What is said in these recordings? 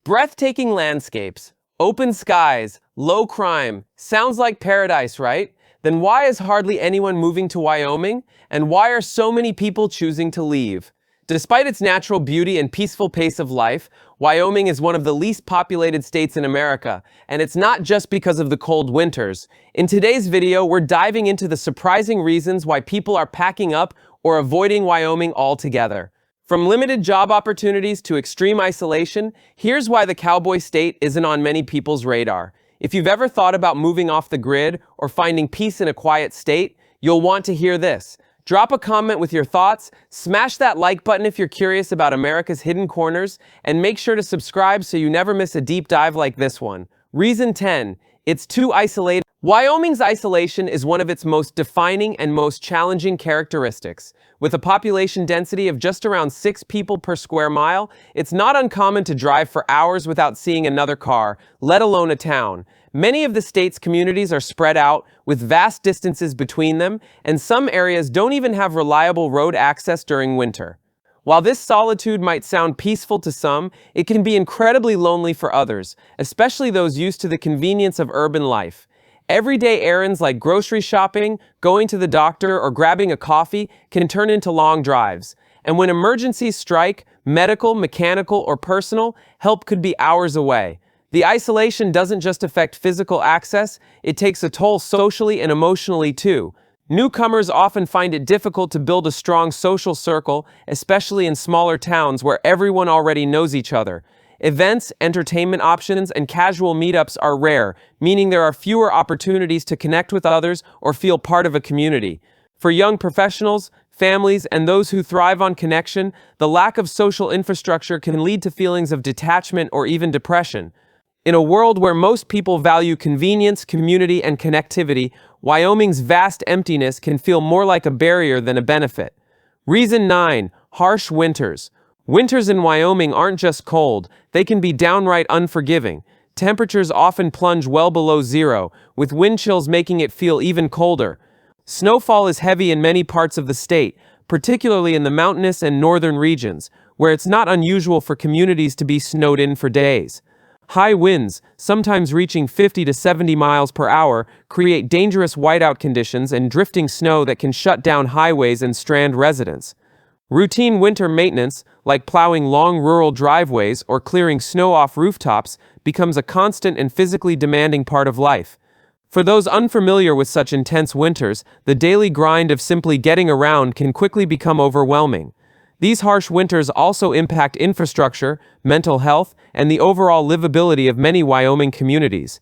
Breathtaking landscapes, open skies, low crime. Sounds like paradise, right? Then why is hardly anyone moving to Wyoming? And why are so many people choosing to leave? Despite its natural beauty and peaceful pace of life, Wyoming is one of the least populated states in America, and it's not just because of the cold winters. In today's video, we're diving into the surprising reasons why people are packing up or avoiding Wyoming altogether. From limited job opportunities to extreme isolation, here's why the Cowboy State isn't on many people's radar. If you've ever thought about moving off the grid or finding peace in a quiet state, you'll want to hear this. Drop a comment with your thoughts, smash that like button if you're curious about America's hidden corners, and make sure to subscribe so you never miss a deep dive like this one. Reason 10. It's too isolated. Wyoming's isolation is one of its most defining and most challenging characteristics. With a population density of just around 6 people per square mile, it's not uncommon to drive for hours without seeing another car, let alone a town. Many of the state's communities are spread out, with vast distances between them, and some areas don't even have reliable road access during winter. While this solitude might sound peaceful to some, it can be incredibly lonely for others, especially those used to the convenience of urban life. Everyday errands like grocery shopping, going to the doctor, or grabbing a coffee can turn into long drives. And when emergencies strike, medical, mechanical, or personal, help could be hours away. The isolation doesn't just affect physical access, it takes a toll socially and emotionally too. Newcomers often find it difficult to build a strong social circle, especially in smaller towns where everyone already knows each other. Events, entertainment options, and casual meetups are rare, meaning there are fewer opportunities to connect with others or feel part of a community. For young professionals, families, and those who thrive on connection, the lack of social infrastructure can lead to feelings of detachment or even depression. In a world where most people value convenience, community, and connectivity, Wyoming's vast emptiness can feel more like a barrier than a benefit. Reason 9. Harsh winters. Winters in Wyoming aren't just cold, they can be downright unforgiving. Temperatures often plunge well below zero, with wind chills making it feel even colder. Snowfall is heavy in many parts of the state, particularly in the mountainous and northern regions, where it's not unusual for communities to be snowed in for days. High winds, sometimes reaching 50 to 70 miles per hour, create dangerous whiteout conditions and drifting snow that can shut down highways and strand residents. Routine winter maintenance, like plowing long rural driveways or clearing snow off rooftops, becomes a constant and physically demanding part of life. For those unfamiliar with such intense winters, the daily grind of simply getting around can quickly become overwhelming. These harsh winters also impact infrastructure, mental health, and the overall livability of many Wyoming communities.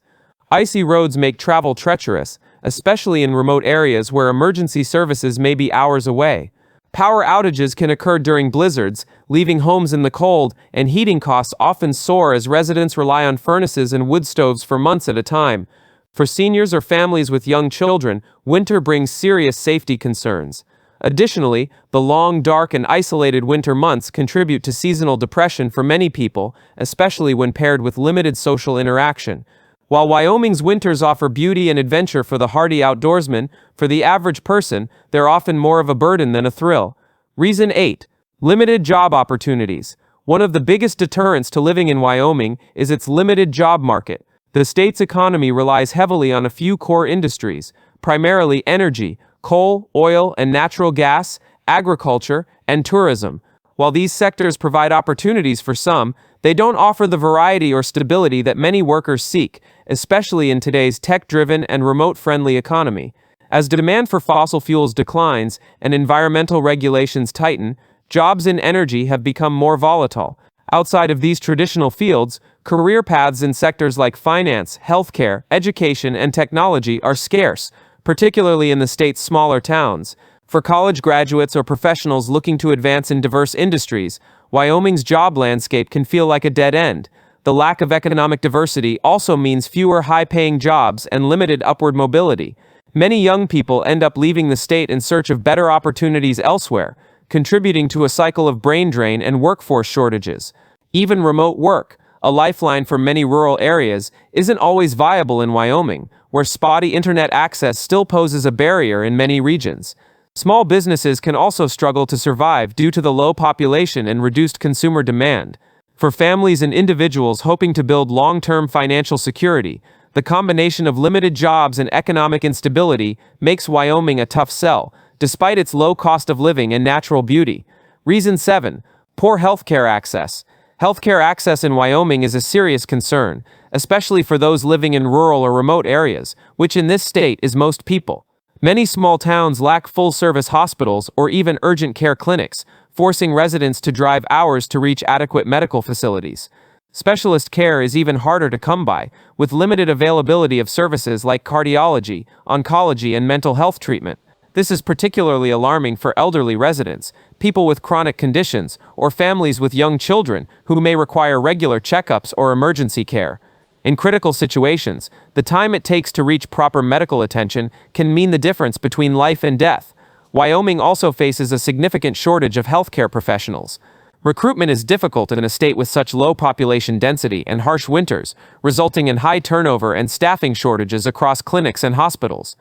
Icy roads make travel treacherous, especially in remote areas where emergency services may be hours away. Power outages can occur during blizzards, leaving homes in the cold, and heating costs often soar as residents rely on furnaces and wood stoves for months at a time. For seniors or families with young children, winter brings serious safety concerns. Additionally, the long, dark, and isolated winter months contribute to seasonal depression for many people, especially when paired with limited social interaction. While Wyoming's winters offer beauty and adventure for the hardy outdoorsman, for the average person, they're often more of a burden than a thrill. Reason 8. Limited job opportunities. One of the biggest deterrents to living in Wyoming is its limited job market. The state's economy relies heavily on a few core industries, primarily energy, coal, oil, and natural gas, agriculture, and tourism. While these sectors provide opportunities for some, they don't offer the variety or stability that many workers seek, especially in today's tech-driven and remote-friendly economy. As demand for fossil fuels declines and environmental regulations tighten, jobs in energy have become more volatile. Outside of these traditional fields, career paths in sectors like finance, healthcare, education, and technology are scarce, particularly in the state's smaller towns. For college graduates or professionals looking to advance in diverse industries, Wyoming's job landscape can feel like a dead end. The lack of economic diversity also means fewer high-paying jobs and limited upward mobility. Many young people end up leaving the state in search of better opportunities elsewhere, contributing to a cycle of brain drain and workforce shortages. Even remote work, a lifeline for many rural areas, isn't always viable in Wyoming, where spotty internet access still poses a barrier in many regions. Small businesses can also struggle to survive due to the low population and reduced consumer demand. For families and individuals hoping to build long-term financial security, the combination of limited jobs and economic instability makes Wyoming a tough sell, despite its low cost of living and natural beauty. Reason 7. Poor healthcare access. Healthcare access in Wyoming is a serious concern, especially for those living in rural or remote areas, which in this state is most people. Many small towns lack full-service hospitals or even urgent care clinics, forcing residents to drive hours to reach adequate medical facilities. Specialist care is even harder to come by, with limited availability of services like cardiology, oncology, and mental health treatment. This is particularly alarming for elderly residents, people with chronic conditions, or families with young children who may require regular checkups or emergency care. In critical situations, the time it takes to reach proper medical attention can mean the difference between life and death. Wyoming also faces a significant shortage of healthcare professionals. Recruitment is difficult in a state with such low population density and harsh winters, resulting in high turnover and staffing shortages across clinics and hospitals.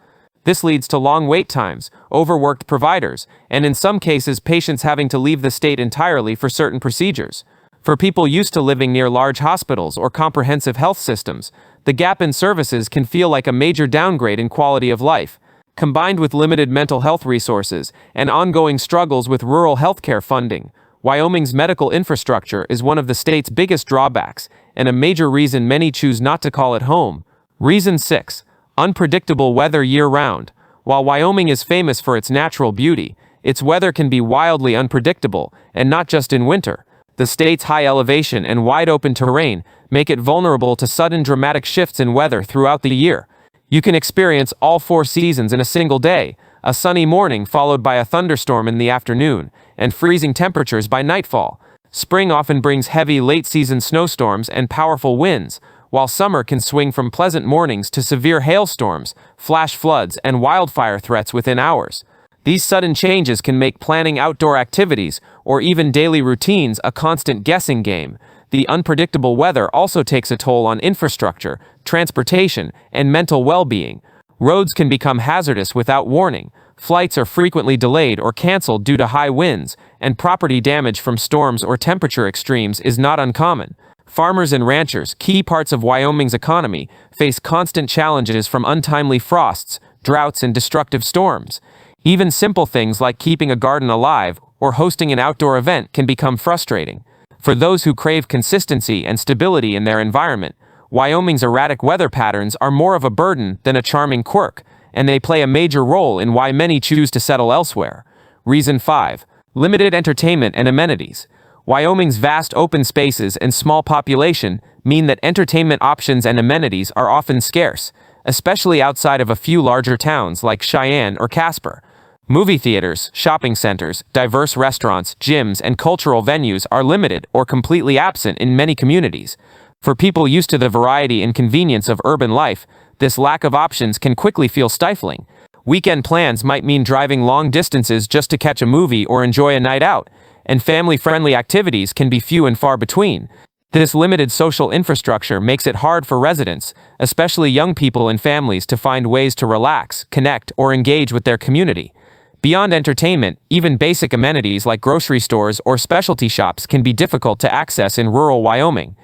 This leads to long wait times, overworked providers, and in some cases patients having to leave the state entirely for certain procedures. For people used to living near large hospitals or comprehensive health systems, the gap in services can feel like a major downgrade in quality of life. Combined with limited mental health resources and ongoing struggles with rural healthcare funding, Wyoming's medical infrastructure is one of the state's biggest drawbacks, and a major reason many choose not to call it home. Reason 6. Unpredictable weather year-round. While Wyoming is famous for its natural beauty, its weather can be wildly unpredictable, and not just in winter. The state's high elevation and wide-open terrain make it vulnerable to sudden dramatic shifts in weather throughout the year. You can experience all 4 seasons in a single day, a sunny morning followed by a thunderstorm in the afternoon, and freezing temperatures by nightfall. Spring often brings heavy late-season snowstorms and powerful winds, while summer can swing from pleasant mornings to severe hailstorms, flash floods, and wildfire threats within hours. These sudden changes can make planning outdoor activities or even daily routines a constant guessing game. The unpredictable weather also takes a toll on infrastructure, transportation, and mental well-being. Roads can become hazardous without warning, flights are frequently delayed or canceled due to high winds, and property damage from storms or temperature extremes is not uncommon. Farmers and ranchers, key parts of Wyoming's economy, face constant challenges from untimely frosts, droughts, and destructive storms. Even simple things like keeping a garden alive or hosting an outdoor event can become frustrating. For those who crave consistency and stability in their environment, Wyoming's erratic weather patterns are more of a burden than a charming quirk, and they play a major role in why many choose to settle elsewhere. Reason 5. Limited entertainment and amenities. Wyoming's vast open spaces and small population mean that entertainment options and amenities are often scarce, especially outside of a few larger towns like Cheyenne or Casper. Movie theaters, shopping centers, diverse restaurants, gyms, and cultural venues are limited or completely absent in many communities. For people used to the variety and convenience of urban life, this lack of options can quickly feel stifling. Weekend plans might mean driving long distances just to catch a movie or enjoy a night out, and family-friendly activities can be few and far between. This limited social infrastructure makes it hard for residents, especially young people and families, to find ways to relax, connect, or engage with their community. Beyond entertainment, even basic amenities like grocery stores or specialty shops can be difficult to access in rural Wyoming.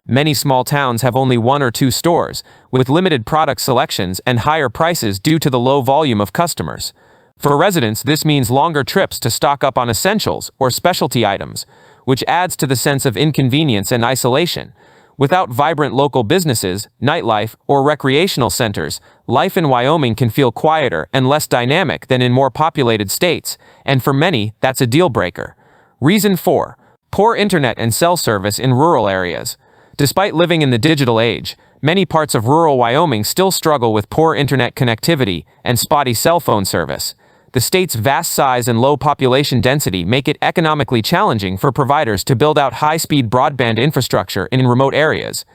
Many small towns have only 1 or 2 stores, with limited product selections and higher prices due to the low volume of customers. For residents, this means longer trips to stock up on essentials or specialty items, which adds to the sense of inconvenience and isolation. Without vibrant local businesses, nightlife, or recreational centers, life in Wyoming can feel quieter and less dynamic than in more populated states, and for many, that's a deal breaker. Reason 4. Poor internet and cell service in rural areas. Despite living in the digital age, many parts of rural Wyoming still struggle with poor internet connectivity and spotty cell phone service. The state's vast size and low population density make it economically challenging for providers to build out high-speed broadband infrastructure in remote areas.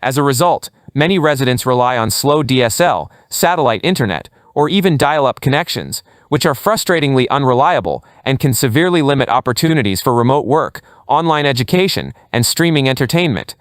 As a result, many residents rely on slow DSL, satellite internet, or even dial-up connections, which are frustratingly unreliable and can severely limit opportunities for remote work, online education, and streaming entertainment.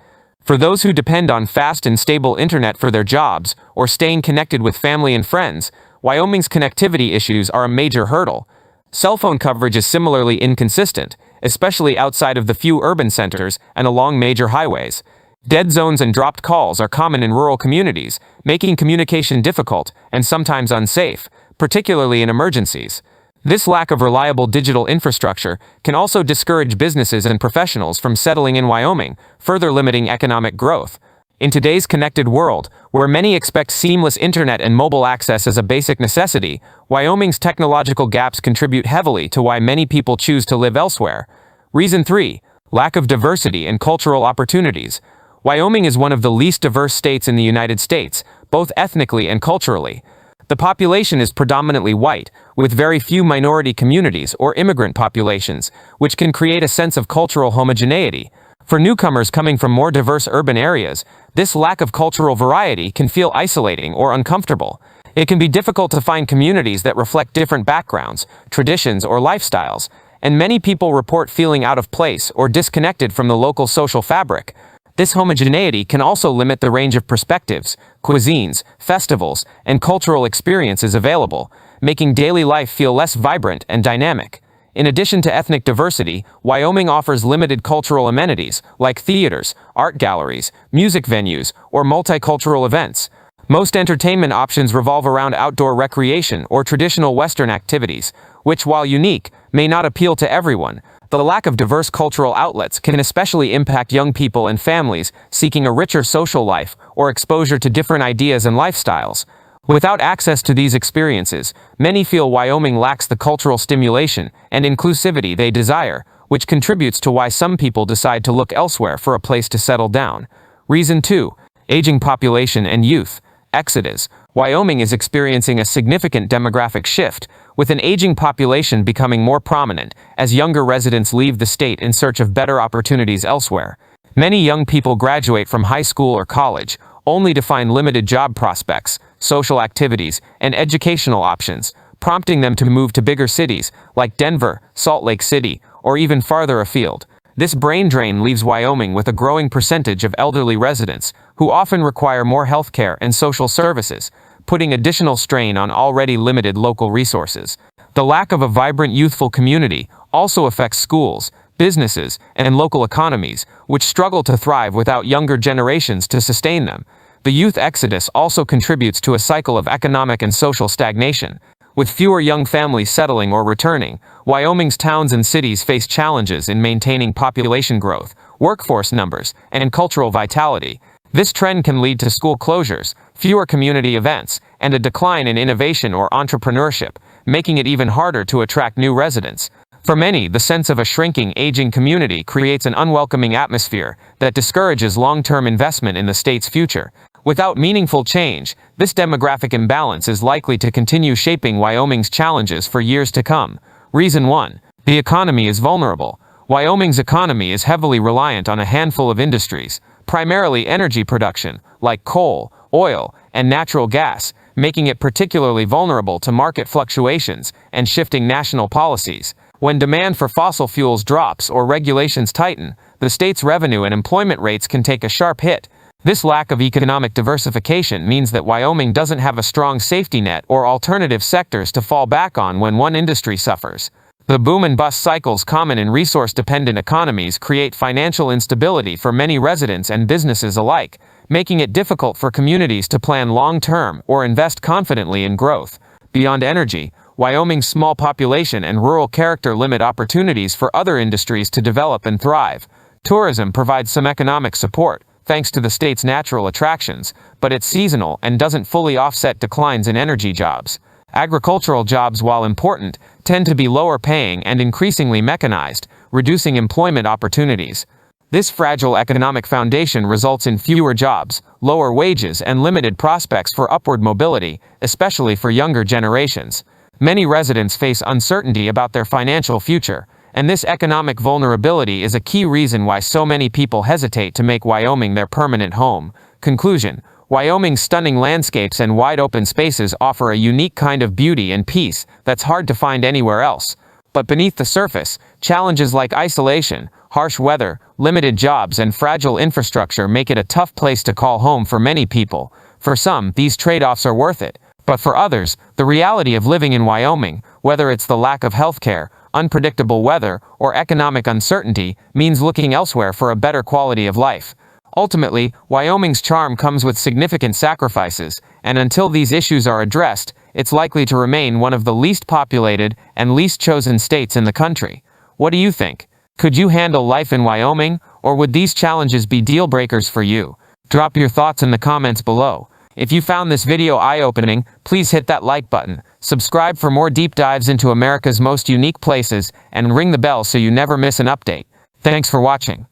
For those who depend on fast and stable internet for their jobs or staying connected with family and friends, Wyoming's connectivity issues are a major hurdle. Cell phone coverage is similarly inconsistent, especially outside of the few urban centers and along major highways. Dead zones and dropped calls are common in rural communities, making communication difficult and sometimes unsafe, particularly in emergencies. This lack of reliable digital infrastructure can also discourage businesses and professionals from settling in Wyoming, further limiting economic growth. In today's connected world, where many expect seamless internet and mobile access as a basic necessity, Wyoming's technological gaps contribute heavily to why many people choose to live elsewhere. Reason 3. Lack of diversity and cultural opportunities. Wyoming is one of the least diverse states in the United States, both ethnically and culturally. The population is predominantly white, with very few minority communities or immigrant populations, which can create a sense of cultural homogeneity. For newcomers coming from more diverse urban areas, this lack of cultural variety can feel isolating or uncomfortable. It can be difficult to find communities that reflect different backgrounds, traditions, or lifestyles, and many people report feeling out of place or disconnected from the local social fabric. This homogeneity can also limit the range of perspectives, cuisines, festivals, and cultural experiences available, making daily life feel less vibrant and dynamic. In addition to ethnic diversity, Wyoming offers limited cultural amenities, like theaters, art galleries, music venues, or multicultural events. Most entertainment options revolve around outdoor recreation or traditional Western activities, which, while unique, may not appeal to everyone. The lack of diverse cultural outlets can especially impact young people and families seeking a richer social life or exposure to different ideas and lifestyles. Without access to these experiences, many feel Wyoming lacks the cultural stimulation and inclusivity they desire, which contributes to why some people decide to look elsewhere for a place to settle down. Reason 2. Aging population and youth. Exodus. Wyoming is experiencing a significant demographic shift, with an aging population becoming more prominent as younger residents leave the state in search of better opportunities elsewhere. Many young people graduate from high school or college, only to find limited job prospects, social activities, and educational options, prompting them to move to bigger cities like Denver, Salt Lake City, or even farther afield. This brain drain leaves Wyoming with a growing percentage of elderly residents, who often require more healthcare and social services, putting additional strain on already limited local resources. The lack of a vibrant youthful community also affects schools, businesses, and local economies, which struggle to thrive without younger generations to sustain them. The youth exodus also contributes to a cycle of economic and social stagnation. With fewer young families settling or returning, Wyoming's towns and cities face challenges in maintaining population growth, workforce numbers, and cultural vitality. This trend can lead to school closures, fewer community events, and a decline in innovation or entrepreneurship, making it even harder to attract new residents. For many, the sense of a shrinking, aging community creates an unwelcoming atmosphere that discourages long-term investment in the state's future. Without meaningful change, this demographic imbalance is likely to continue shaping Wyoming's challenges for years to come. Reason 1. The economy is vulnerable. Wyoming's economy is heavily reliant on a handful of industries, primarily energy production, like coal, oil, and natural gas, making it particularly vulnerable to market fluctuations and shifting national policies. When demand for fossil fuels drops or regulations tighten, the state's revenue and employment rates can take a sharp hit. This lack of economic diversification means that Wyoming doesn't have a strong safety net or alternative sectors to fall back on when one industry suffers. The boom and bust cycles common in resource-dependent economies create financial instability for many residents and businesses alike, making it difficult for communities to plan long-term or invest confidently in growth. Beyond energy, Wyoming's small population and rural character limit opportunities for other industries to develop and thrive. Tourism provides some economic support, thanks to the state's natural attractions, but it's seasonal and doesn't fully offset declines in energy jobs. Agricultural jobs, while important, tend to be lower paying and increasingly mechanized, reducing employment opportunities. This fragile economic foundation results in fewer jobs, lower wages, and limited prospects for upward mobility, especially for younger generations. Many residents face uncertainty about their financial future, and this economic vulnerability is a key reason why so many people hesitate to make Wyoming their permanent home. Conclusion: Wyoming's stunning landscapes and wide open spaces offer a unique kind of beauty and peace that's hard to find anywhere else. But beneath the surface, challenges like isolation, harsh weather, limited jobs, and fragile infrastructure make it a tough place to call home for many people. For some, these trade-offs are worth it. But for others, the reality of living in Wyoming, whether it's the lack of healthcare, unpredictable weather, or economic uncertainty means looking elsewhere for a better quality of life. Ultimately, Wyoming's charm comes with significant sacrifices, and until these issues are addressed, it's likely to remain one of the least populated and least chosen states in the country. What do you think? Could you handle life in Wyoming, or would these challenges be deal breakers for you? Drop your thoughts in the comments below. If you found this video eye-opening, please hit that like button, subscribe for more deep dives into America's most unique places, and ring the bell so you never miss an update. Thanks for watching.